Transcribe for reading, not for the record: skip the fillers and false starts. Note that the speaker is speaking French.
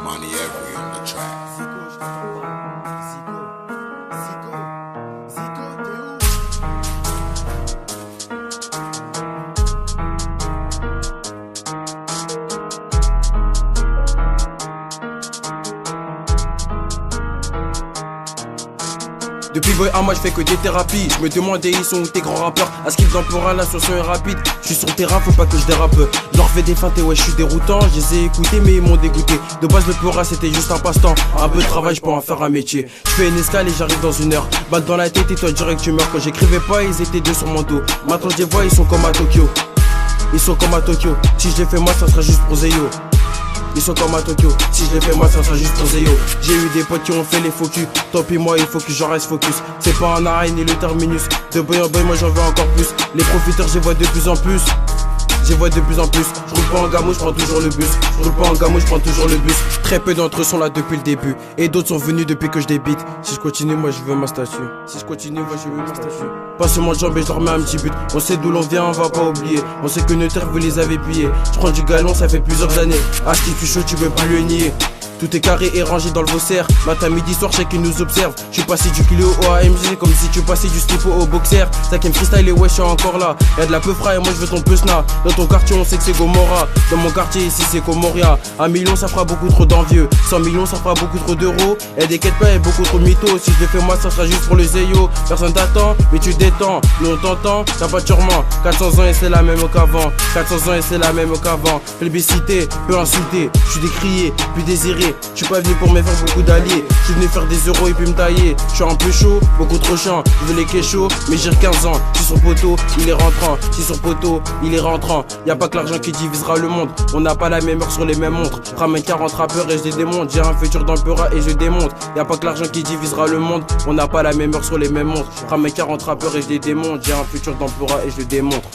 Money every on the track. Depuis Boy à moi je fais que des thérapies. Je me demandais ils sont où tes grands rappeurs. À ce qu'ils en pourra la solution est rapide. Je suis sur le terrain, faut pas que je dérape. Je leur fais des feintes et ouais je suis déroutant. Je les ai écoutés mais ils m'ont dégoûté. De base le pora c'était juste un passe-temps. Un peu de travail je peux en faire un métier. Je fais une escale et j'arrive dans une heure. Balle dans la tête et toi direct tu meurs. Quand j'écrivais pas ils étaient deux sur mon dos. Maintenant je les vois ils sont comme à Tokyo. Ils sont comme à Tokyo. Si je les fais moi ça sera juste pour Zeyo. Ils sont comme à Tokyo, si je les fais moi ça sera juste pour Zeyo. J'ai eu des potes qui ont fait les focus. Tant pis moi il faut que j'en reste focus. C'est pas un arrêt ni le terminus. De boy en boy moi j'en veux encore plus. Les profiteurs j'y vois de plus en plus. J'y vois de plus en plus. Je roule pas en gamou, je prends toujours le bus. Je roule pas en gamou, je prends toujours le bus. Très peu d'entre eux sont là depuis le début. Et d'autres sont venus depuis que je débite. Si je continue moi je veux ma statue. Si je continue moi je veux ma statue. Pas seulement de jambes et je leur mets un petit but. On sait d'où l'on vient, on va pas oublier. On sait que nos terres vous les avez pillés. Je prends du galon, ça fait plusieurs années. Ah ce qui fait chaud, tu peux plus le nier. Tout est carré et rangé dans le Vaussaire. Matin, midi, soir, chacun nous observe. Je suis passé du kilo au AMG comme si tu passais du skipo au boxer. Ça qui me freestyle et ouais, je suis encore là. Y'a de la peu frais et moi je veux ton peu sna. Dans ton quartier, on sait que c'est Gomorra. Dans mon quartier, ici, c'est Comoria. 1 million, ça fera beaucoup trop d'envieux. 100 millions, ça fera beaucoup trop d'euros. Et des quêtes pas et beaucoup trop de mythos. Si je le fais moi, ça sera juste pour le Zeyo. Personne t'attend, mais tu détends. Nous on t'entend, t'as pas de sûrement. 400 ans et c'est la même qu'avant. 400 ans et c'est la même qu'avant. Plébiscité, peu insulté. Je suis décrié, puis désiré. Je suis pas venu pour me faire beaucoup d'alliés. Je suis venu faire des euros et puis me tailler. Je suis un peu chaud, beaucoup trop chiant. Je veux les kéchos, mais j'ai 15 ans. Si son poteau, il est rentrant. Si son poteau, il est rentrant. Y'a pas que l'argent qui divisera le monde. On n'a pas la même heure sur les mêmes montres. Ramène 40 rappeurs et je les démonte. J'ai un futur dans le pera et je démonte. Y'a pas que l'argent qui divisera le monde. On n'a pas la même heure sur les mêmes montres. Ramène 40 rappeurs et je les démonte. J'ai un futur dans le pera et je le démontre.